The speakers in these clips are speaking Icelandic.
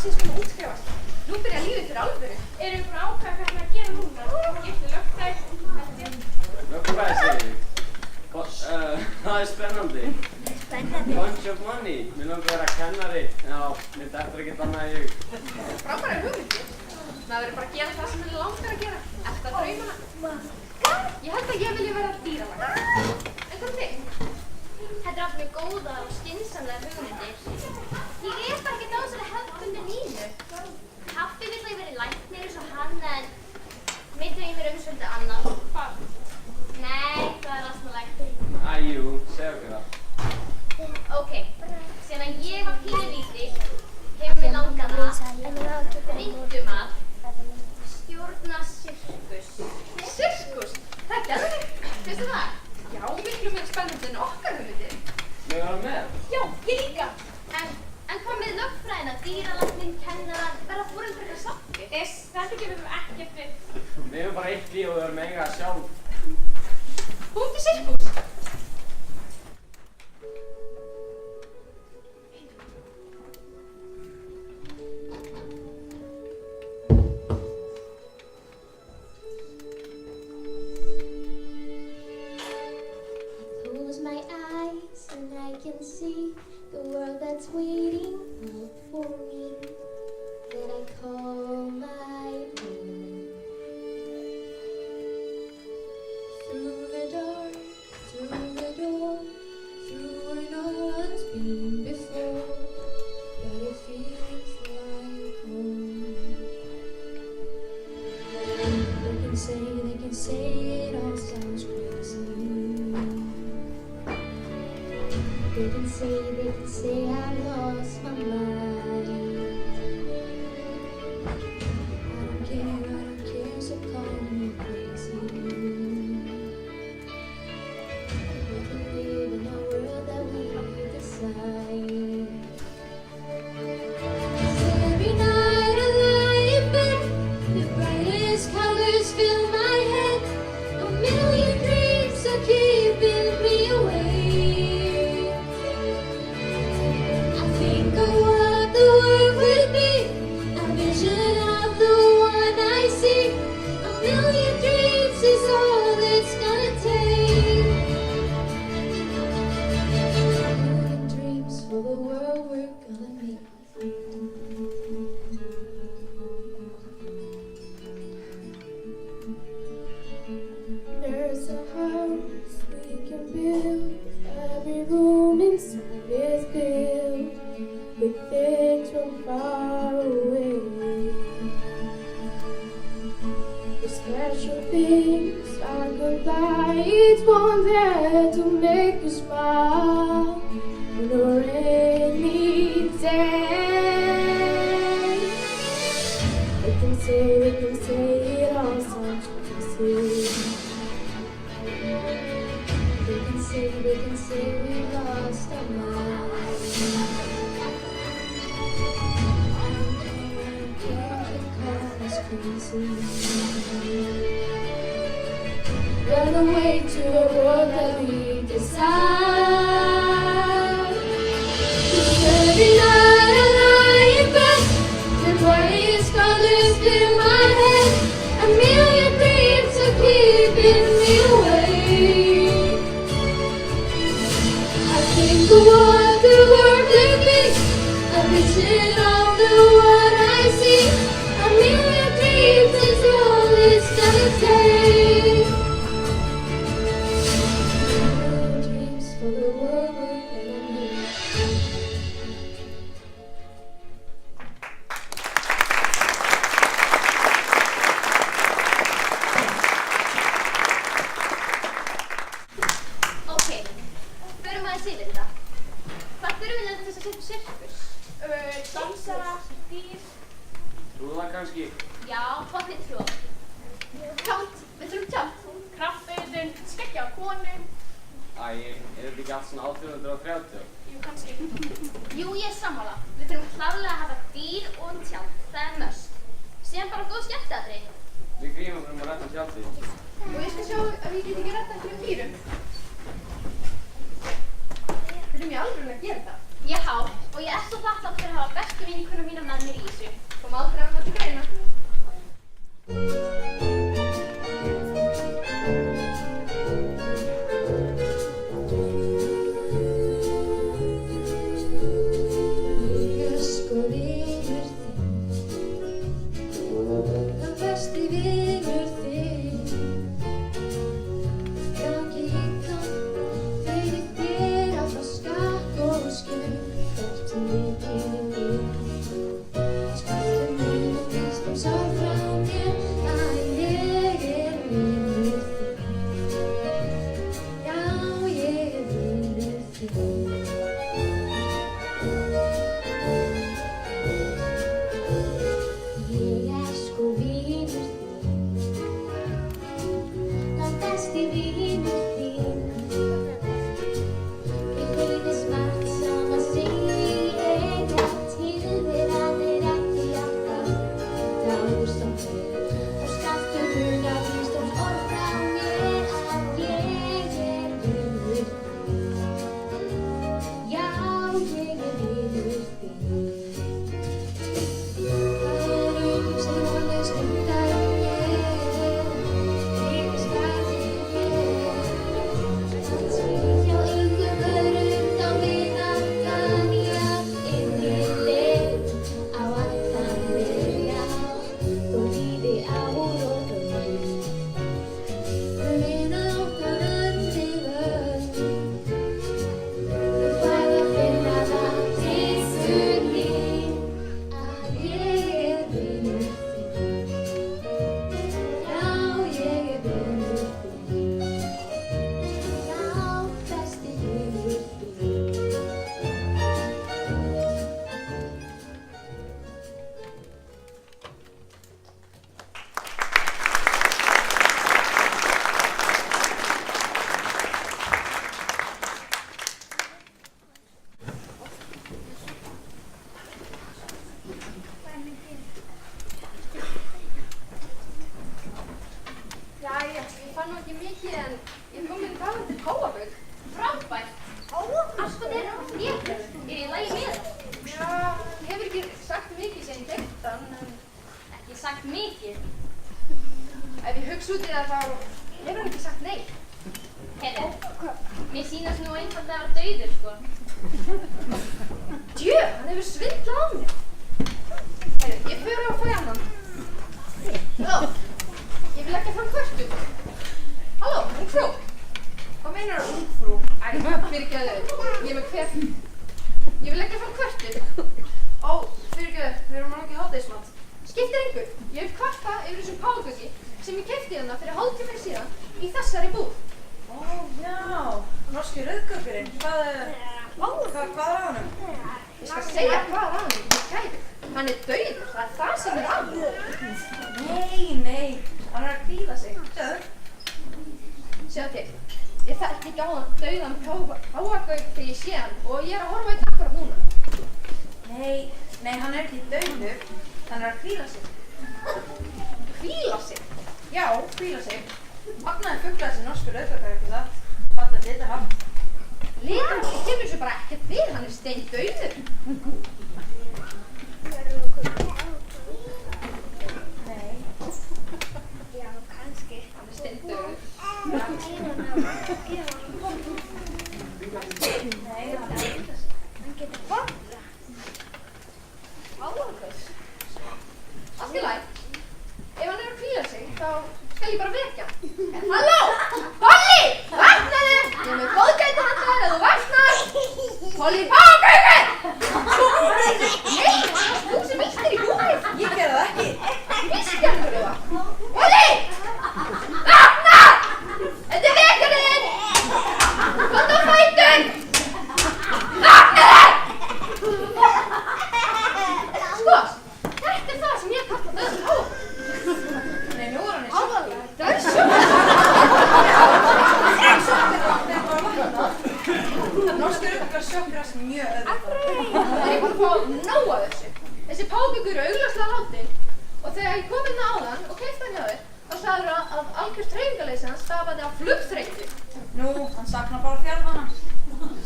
loksins búin að útskrifast. Nú byrjar lífið fyrir alvöru. Erum við búin að ákveða hvað við að gera núna? Gifti lögfræði, held ég. Lögfræði segir þig. Það spennandi. Spennandi. Bunch of money. Mér langar að vera kennari. Já, mér dettur ekkert annað í hug. Frábærar hugmyndir. Maður verður bara að gera það sem maður langar að gera. Eftir draumana. Ég held að ég vilja vera dýralæknir. En hvað þig? Þetta allt mjög góðar og skynsamlegar hugmyndir. Ég bara ekki þessari hefðbundnu Nínu. Kaffi vill að ég veri læknir eins og hann, en mig dreymir svolítið annað. Hvað? Nei, það astmalegt. Æjú, segðu okkur það. Ok, síðan ég var pínulítil hefur mig langað að reyndum að stjórna sirkus. Sirkus? Það er geðveikt. Finnst þér það? Já, miklu meira spennandi en okkar hugmyndir. Við verðum með. Já, ég líka. En hvað með lögfræðina, dýralæknin, kennaran, verða foreldrar eitthvað sáttir? Þetta gefur við ekkert við. Við erum bara eitt líf og við erum eiga sjálf. Út í sirkus. Close my eyes and I can see the world that's waiting out for me, that I call my own. Through the door, through where no one's been before, but it feels like home. They can say it all sounds crazy. They can say I've lost my mind. I don't care, so call me crazy. We can live in a world that we decide. Every night I lie in bed, the brightest colors fill my head. A million dreams are keeping me awake. Think of what the world would be, a vision of the one I see. A million dreams is all it's gonna take. A million dreams for the world we're gonna make. There's a house we can build, every room inside is built with things from far away. The special things are goodbye. It's one there to make you smile on a rainy day. They can say it all sounds crazy. They can say we lost our minds. Run away to a world that we decide. 'Cause every night I lie in bed, the brightest colors fill my head. A million dreams are keeping me awake. I think of what the world could be, a vision of the one I see. A million dreams is all it's gonna take. A million dreams for the world we're gonna make. Ok, förum aðeins yfir þetta. Hvað þurfum við til þess að setja sirkus? Dansara, dýr. Trúða kannski. Já, hvað þið trúa? Tjátt. Við þurfum tjátt. Kraftauðun, skeggja á konu. Æ, er þetta ekki allt svona 1830? Jú, kannski. Jú, ég er sammála. Við þurfum klárlega að hafa dýr og tjald. Það er must. Síðan bara góð skemmtiatriði. Við grímum fyrir að rætta tjaldið. Og ég skal sjá að ég get ekki rætta einhverjum dýrum. Þurfum ég alveg að gera þetta? Já, og og ég er svo þakklát fyrir að hafa bestu vinkonu mína með mér í þessu. Kom aldrei annað til greina.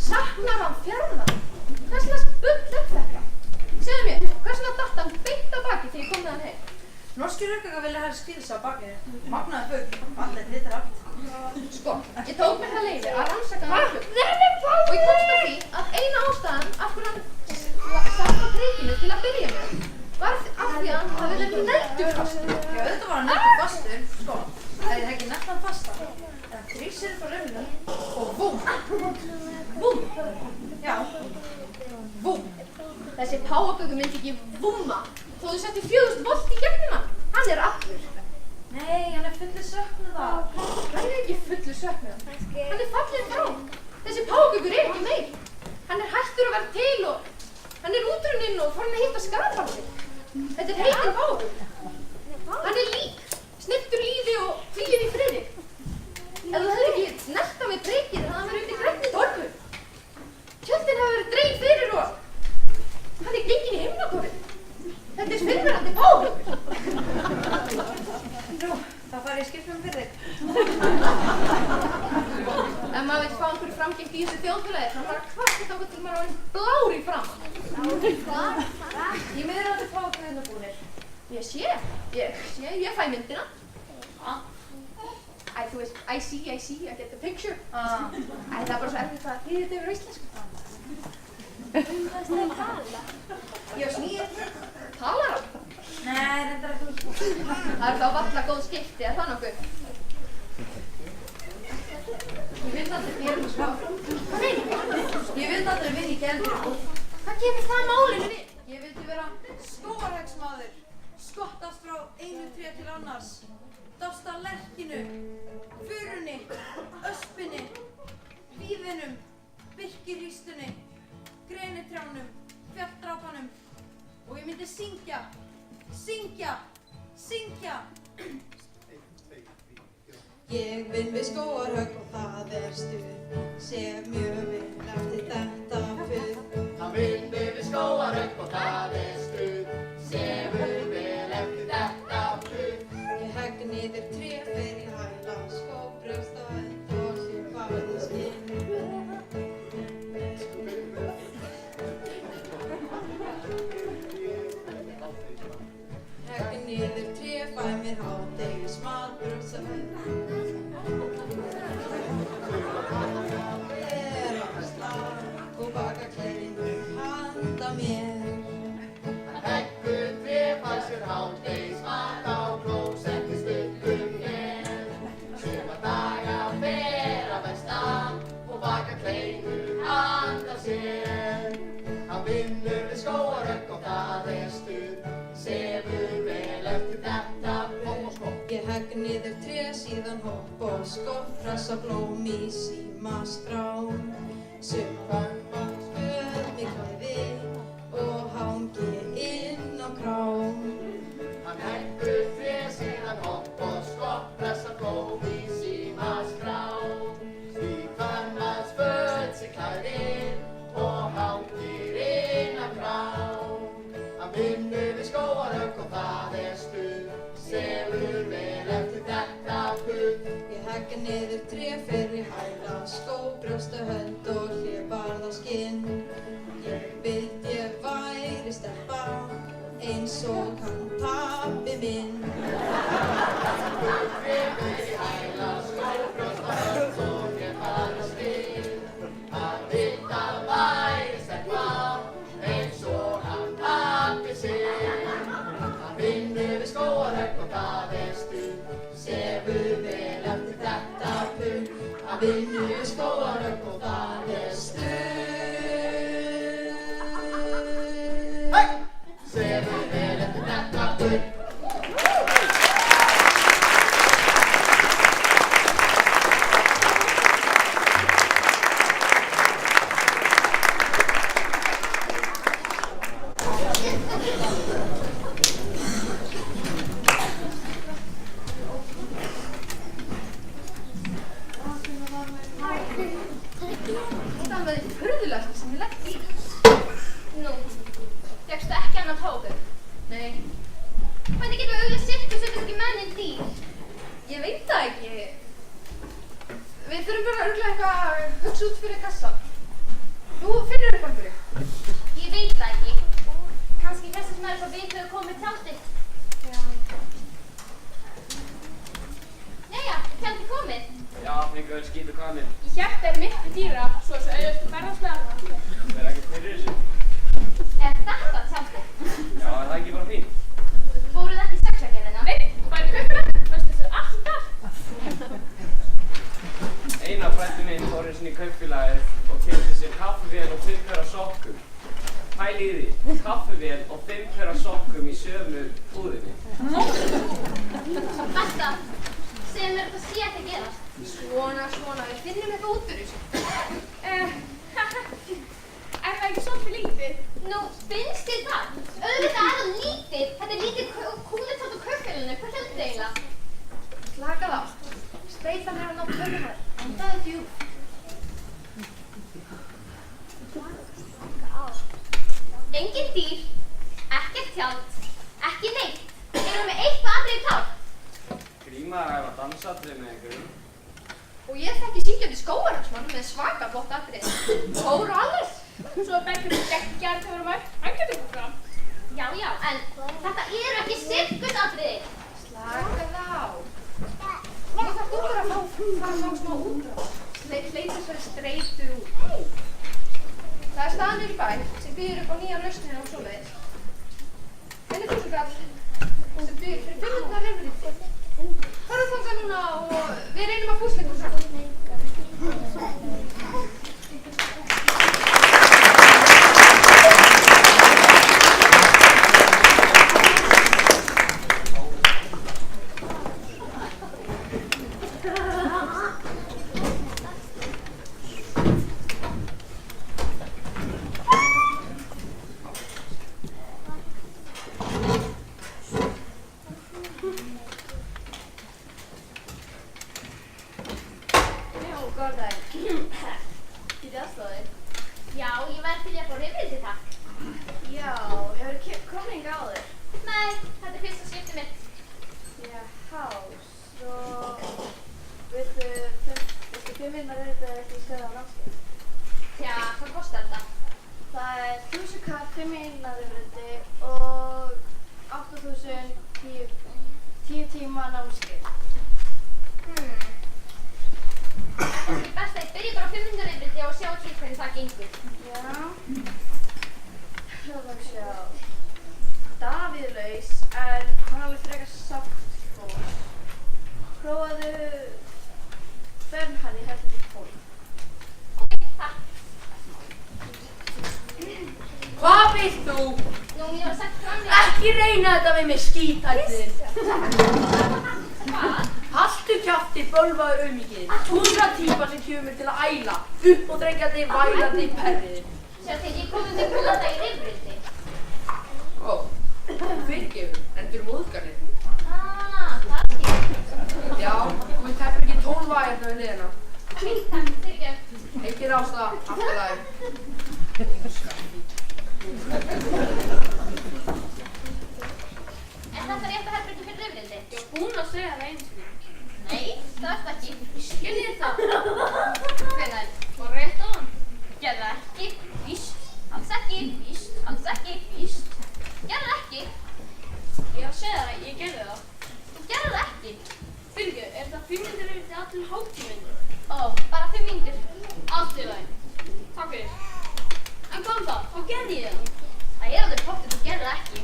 Saknar hann fjarðanna? Hvers slags bull er bakið. Magnaði fugl, allir litur allt. Sko, ég tók mér það leyfi að rannsaka hann fugl. Og ég komst að því að eina ástæðan af hverju hann satt á prikinu til að byrja með var af því að hann hafði verið neldufastur. Já, auðvitað var hann neldufastur, sko. Það er ekki nefnt hann fasta. Það þrýsir frá rauninu og vúm. Vúm. Já. Vúm. Þessi páfagaukur myndi ekki vúma þó þú setti 4000 volt í gegnum hann. Hann er allur. Nei, hann er fullur söknuða. Hann er ekki fullur söknuða. Hann er fallinn frá. Þessi páfagaukur er ekki meir. Hann er hættur að vera til og hann er útrunninn og farin að hitta skrafaldir. Þetta er heitinn páfagaukur. Hann er lík, snyrtur lífi og hvílir í friði. Ef þú hefði ekki snert á mig prikið þannig að hann verið undir grænni torfu. Tjöldin hafa verið dregin fyrir og hann er genginn í himnakofið. Þetta er fyrrverandi páfagaukur. Nú, það farið í skiptum fyrir þig. Ef maður vill fá einhverju framgengt í þessu þjóðfélagi þá bara kvartið þangað til maður er orðinn blár í framan. Ég meður að þið fá guðnabúnir. Ég fæ myndina. Æ, þú veist, I see, I get the picture. Æ, það er bara svo erfitt að þýða þetta yfir á íslensku. Ég var snýð. Talar hann? Nei, reyndar ekki. Það er þá varla góð skipti, er það nokkuð? Ég vil aldrei gera mig svo. Hvað meinir þú? Ég vildi aldrei vinna í geldur. Hvað kemur það málinu við? Ég vildi vera skógarhægsmaður. Skottast frá einu tré til annars. Dást að lerkinu, furunni, öspinni, víðinum, birkirýstunni, grenitrjánum, fjalldrápanum. Og ég myndi syngja. Ég vinn við skógarhögg og það er stuð, sé mjög vel eftir þetta puð. Hann vinnur við skógarhögg og það er stuð, sé mjög vel eftir þetta puð. Ég hegg niður tré, fer í hæla, skóp, brjóst og önd og sé bæði skinn. Hegg niður tré, fæ mér hádegismat, brjóst og önd. Og baka kleinu handa mér. Hann heggur tré, fær sér hádegismat á klósetti stundum mér. Suma daga fer að vestan og baka kleinu handa sér. Hann vinnur við skógarhögg og það er stuð, sefur vel eftir þetta hopp og skopp. Ég hegg niður tré, síðan hopp og skopp, pressa blóm í símaskrá. Sumar föð mig klæði og hangi inn á krám. Hann heggur tré, síðan hopp og skopp, pressa blóm í símaskrá. Stíg kvenmanns föt sig klæðir og hangir inn á krám. Hann vinnur við skógarhögg og það er stuð, sefur vel eftir þetta puð. Ég hegg niður tré, fer í hæla, skó, brjóst og hönd og hlébarða skinn. Ég vildi ég væri stelpa, eins og hann pabbi minn. Tré fer í hæla, skó, brjóst og hönd og hlébarða skinn. Hann vildi að væri stelpa, eins og hann pabbi sinn. Hann vinnur við skógarhögg og það er stuð, sefur vel eftir þetta puð. Hann vinnur við skógarhögg og það er stuð, sefur vel eftir þetta puð. Það var því furðulegasta sem ég lenti í. Nú, fékkstu ekki annað páfagauk? Nei, Hvernig getum við auðvitað sirkus ef við ekki mennin dýr? ég veit það ekki. Við þurfum bara örugglega eitthvað að hugsa út fyrir kassan. Þú finnur upp einhverju. Ég veit það ekki. Kannski þessi sem er svo vitið að koma með tjaldið. Já. tjaldið komið? Já, fengu öll skít og kanir. Í hjarta miklu dýra, svo auðvitað ferðarslega. Verð ekki fyrir þessu. Er þetta tjaldið? Já, er það ekki bara fínt? Fóruð ekki í sexagerðina? Nei, bara í kaupuna, fannst þessu alltaf. Einar frændi minn fór einu sinni í kaupfélagið og keypti sér kaffivél og 5 paira sokkum. Pælið í því, kaffivél og 5 paira sokkum í sömu búðinni. Besta, segðu mér þetta sé ekki að gerast. Svona, við finnum eitthvað út úr þessu. Er það ekki svolítið lítið? Nú, finnst þið það? Auðvitað er það lítið. Þetta er lítið kúlitátt á kaupfélaginu. Hvað heldur þið eiginlega? Slakað á. Streitan er að ná tölunar. Andaðu djúpt. Engin dýr, ekkert tjald, ekki neitt. Erum við eitthvað aðrið í tál? Gríma er að æfa dansatrið með einhverjum. Og ég þekki syngjandi skógarhagsmann með svaka flott atrið. Tóra alles. Svo Bergur geggjar þegar maður. Hann getur ykkur fram. Já, en þetta eru ekki sirkusatriði. Slakað á. Nú þarf þú bara að fá smá útrás. Hleyta þessari streitu út. Það er staðan niður í bæ sem býður upp á nýja lausnir á svoleiðis. Henni 1000 kall sem býður fyrir 500 rifrið. Farðu þangað núna og við reynum að púsla ykkur saman. Já, ég væri til að fá rifrið takk. Já, hefur komið hingað áður? Nei, þetta er fyrsta skiptið mitt. Jáhá, svo viltu 5 minnar rifrið eða ekki stöða á námskeið? Já, hvað kostar þetta? Það er 1000 kall 5 minnar rifrið og 8000 10 tíma námskeið. Það er best að ég byrja bara á 500 rifrið og sjá til hvernig það gengur. Já. Hljóðum sjá. Davíð laus, en hann alveg frekar sátt fólk. Prófaðu Bernharði heldur til fólk. Ok, takk. Hvað vilt þú? Nú, ég var sagt fram í Ekki reyna þetta við mig skítættir. Hvað? Haltu kjafti, bölvaður auðmikið. Túnra típa sem kemur til að æla. Upp og drengjandi, vælandi, perriði. Sjá til, ég kom undir kvölda í rifriði. Ó, fyrirgefur, endur móðganir. Það er ekki. Já, þú teppir ekki 12 hérna við hliðina. Ok, takk, fyrirgef. Ekki rásta, afturlæg. Er þetta rétt að herbergi fyrir rifriði? Ég var búin að segja það einu sinni. Nei, það er ekki. Skiljið það? Hvenær? Var rétt á hann? Gerðu það ekki. Víst. Alls ekki. Víst. Alls ekki. Víst. Gerðu það ekki. Ég var að segja það, ég gerði það. Þú gerðu það ekki. Fyrirgefðu, er það 500 rifrið allir hálftíminn? Ó, bara 5 mínútur. Allt í lagi. Takk fyrir. En hvað um það? Hvað gerði ég það? Það er alveg pottið, þú gerðu það ekki.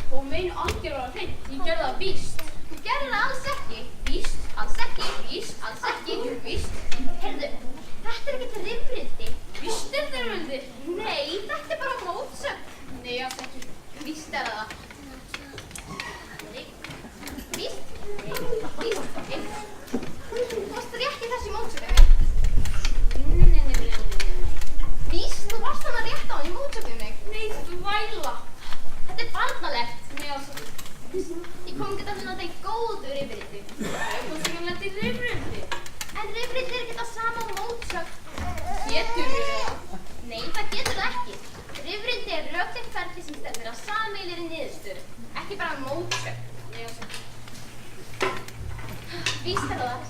Þú meinu algjörlega hreint. Ég gerði það víst. Þú gerðu það alls ekki. Víst. Alls ekki. Víst. Alls ekki. Víst. Heyrðu, þetta er ekkert rifrildi. Víst er þetta rifrildi? Nei, þetta er bara mótsögn. Nei, alls ekki. Víst er það. Nei. Víst. Nei. Víst. Ok. Þú varst rétt í þessu mótsögninni. Nei. Víst, þú varst hana rétt á í mótsögninni. Nei, þú væla. Þetta er barnalegt. Nei, alls ekki. Ég kom ekki að finna þetta í góðu rifrildi. Ég komst ekki að lenda í rifrildi. En rifrildi er ekki það sama á mótsögn. Getur við það? Nei, það getur það ekki. Rifrildi er rökleitt ferli sem stefnir á sameiginlegri niðurstöðu, ekki bara mótsögn. Nei, alls ekki. Víst er það.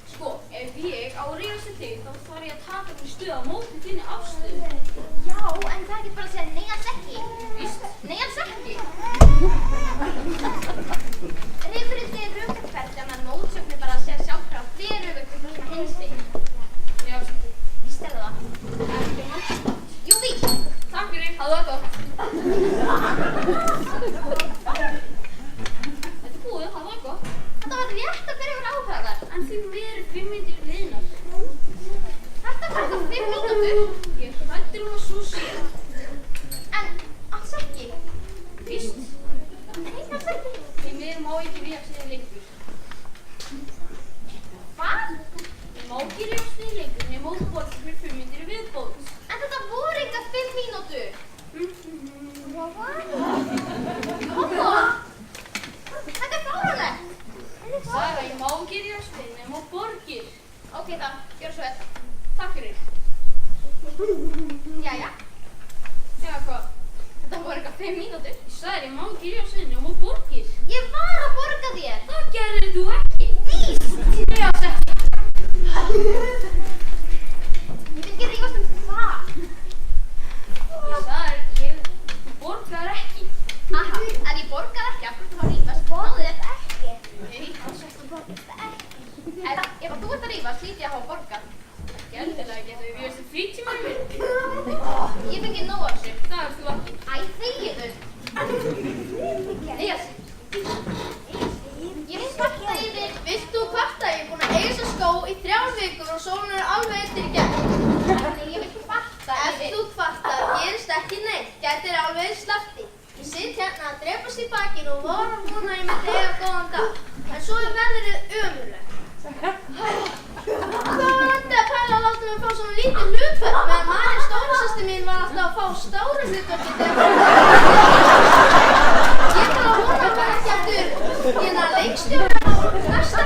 Sko, ef ég á að rífast til þig, þá þarf ég að taka mér stuð á móti þinni afstöðu. Já, en það er ekki bara að segja nei alls ekki. Víst? Nei alls ekki. Rifrildi er rökleitt ferli, en mótsögn Það var gott. Þetta er búið, það var gott. Þetta var rétt að byrja að vera áhugaverð, en því miður 5 mínútur liðnar. Þetta var þetta 5 mínútur. Ég hræddur hún að svo sé. En alls ekki. Víst. Nei, alls ekki. Því miður má ekki rífast lengur. Hvað? Ég má ekki rífast lengur nema út borðið fyrir 5 mínútur í viðbót. En þetta voru engar 5 mínútur. Jóhanna! Þetta er fáránlegt. Saga, ég má ekki rífast nema út borgir. Ok þá, gjör svo vel. Takk fyrir. Jæja. Eða hvað? Þetta voru eitthvað 5 mínútur. Ég sagði ég má ekki rífast nema út borgir. Ég var að borga þér. Það gerðir þú ekki. Víst! Ég rífast ekki. Ég vil ekki rífast hvað? Ég sagði þú borgar ekki. Aha, ef ég borgar ekki, af hverju þá rífast? Náðu þetta ekki. Nei, alls ekki borgar þetta ekki. Ef þú ert að rífast, hlýt ég að hafa borgað. Ekki endilega geta við rífast frítímanum minn. Ég fengi nóg af þessu. Það ert þú ekki. Æ, þegiðu. Eyjast. Ég kvarta yfir. Vilt þú kvarta? Ég er búin að eiga þessa skó í 3 vikur og sólun er alveg eftir í gegn. Nei, ég vil kvarta yfir. Ef þú kvartar, gerist ekki neitt. Gætir alveg slafti. Ég sitt hérna að drepast í bakinu og var að vona að ég myndi eiga góðan dag. En svo er veðrið ömurlegt. Það var aldrei að pæla að láta mig fá svona lítið hlutverk meðan María stórasystir mín var alltaf að fá stóru hlutverki þegar ég þarf að vona hvað ekki aftur. Ég er að leikstjóra á næsta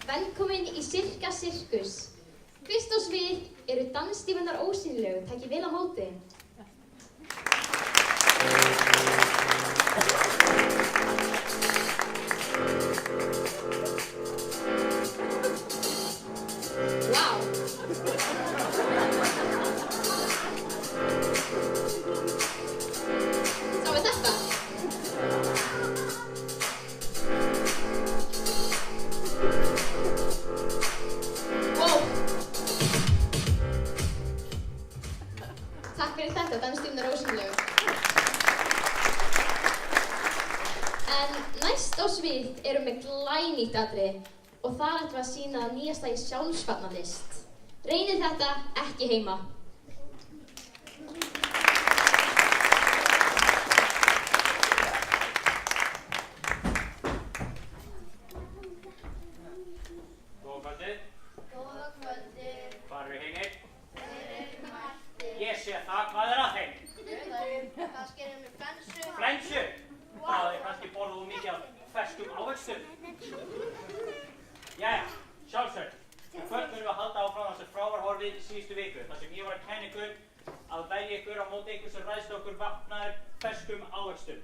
Velkomin í Sirka Sirkus. Fyrst á svið eru dansstífarnar ósýnilegu. Takk vel á móti. Vá! Sá við þetta? Takk fyrir þetta, dansstífarnar ósýnilegu. En næst á svið erum við glænýtt atriði og þar ætlum við að sýna nýjasta í sjálfsvarnarlist. Reynið þetta ekki heima. við síðustu viku, þar sem ég var að kenna ykkur að velja ykkur á móti ykkur sem ræðst okkur vafnaður ferskum ávöxtum.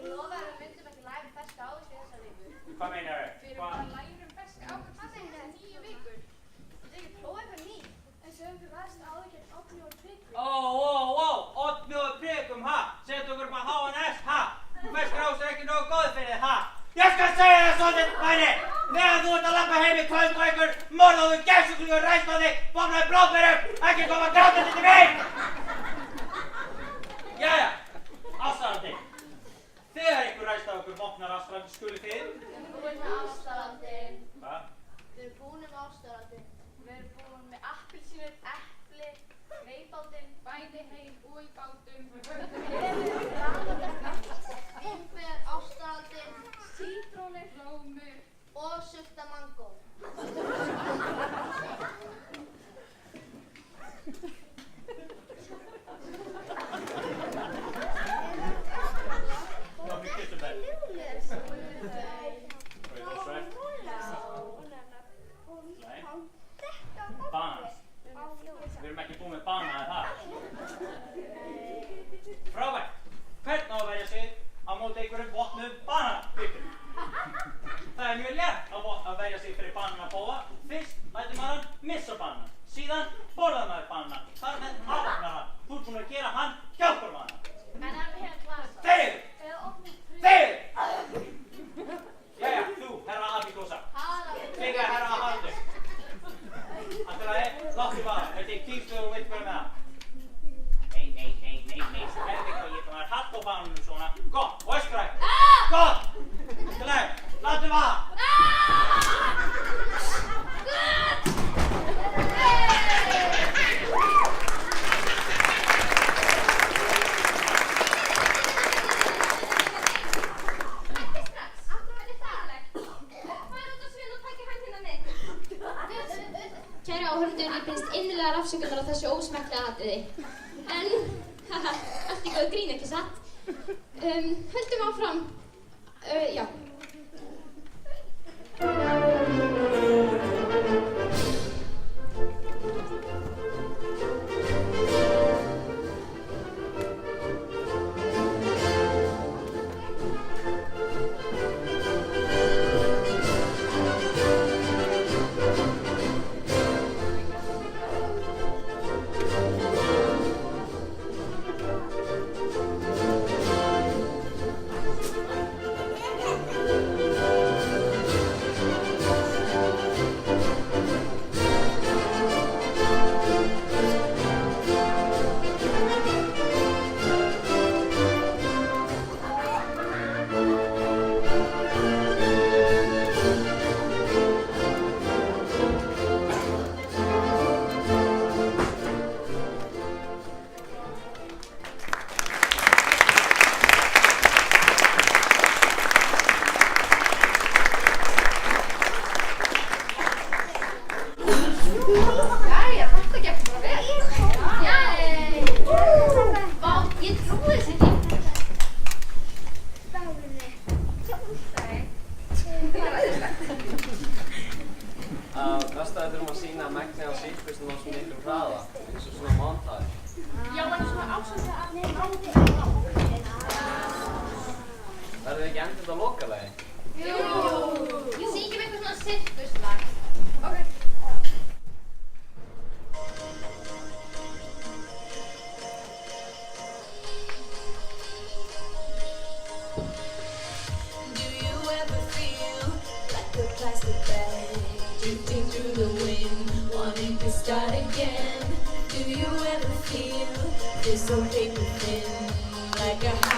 Lofaðu að myndum ekki læra ferska ávexti þessa viku. Hvað meinar þau? Við erum bara að læra ferska ávexti. Hvað segir það 9 vikur? Þetta er ekki prófa eitthvað nýtt. En sögum við ræðst áður gegn Oddný og Tryggvi. Oddný og Tryggum, ha? Settu okkur bara H&S, ha? Ferskar ávöxtur er ekki nógu góð fyrir þið, ha? Ég skal segja þér svolítið, væri! Þegar þú ert að labba heim í kvöld og einhver morðóðu gæsuglingu ræðst á þig, vopnaði blóðberum, ekki koma grátandi til mig! Jæja, ástæðandi. Þegar einhver ræðst á okkur vopnar ástæðandi skuli þið? Við erum búin með ástæðandinn. Hvað? Við erum búin með ástæðandinn. Við erum búin með appelsínur, epli, veibátinn, Bæði heim og í bátum. vínber, ástæðandinn, sítrónur, Blómur. og sulta mangó. Hvað fyrir kirsebær? Nei. Bananas. Við erum ekki búin með banana, er það? Frábært. Hvernig á að verja sig á móti einhverjum vopnuðum bananabitum? Það er mjög létt að verja sig fyrir bananabóa. Fyrst lætur maður hann missa bananan. Síðan borðar maður bananan. Þar með afgnar hann. Þú ert búin að gera hann hjálparmanna. En hann hefur klasa. Þegið! Eða Oddný Tryggvi. Þegið! Jæja, þú, herra Abíkósa. Líka herra Haraldur. Alltaf láttu bara. Þetta er kýrstuður og veit hverju með það. Nei. Herði hvað ég þannig að halda á bananum svona. Gott, og öskræk. Gott! Alltaf, láttu bara. Kæru áhorfendur, ég biðst innilegar afsökunar á þessu ósmekklega atriði. En, allt í góðu grín, ekki satt? Höldum áfram. Já. Jæja, þetta gekk bara vel. Vá, ég trúi þessu ekki. Næsta við þurfum að sýna megni á síðkvistum á svona miklum hraða, eins og svona montage. Já, en svona ásvölda að Verður þið ekki endur þetta á lokalagi? Jú. Ég syngjum eitthvað svona sirkuslag. Ok. Do you ever feel like a plastic bag drifting through the wind, wanting to start again? Do you ever feel this so paper thin, like a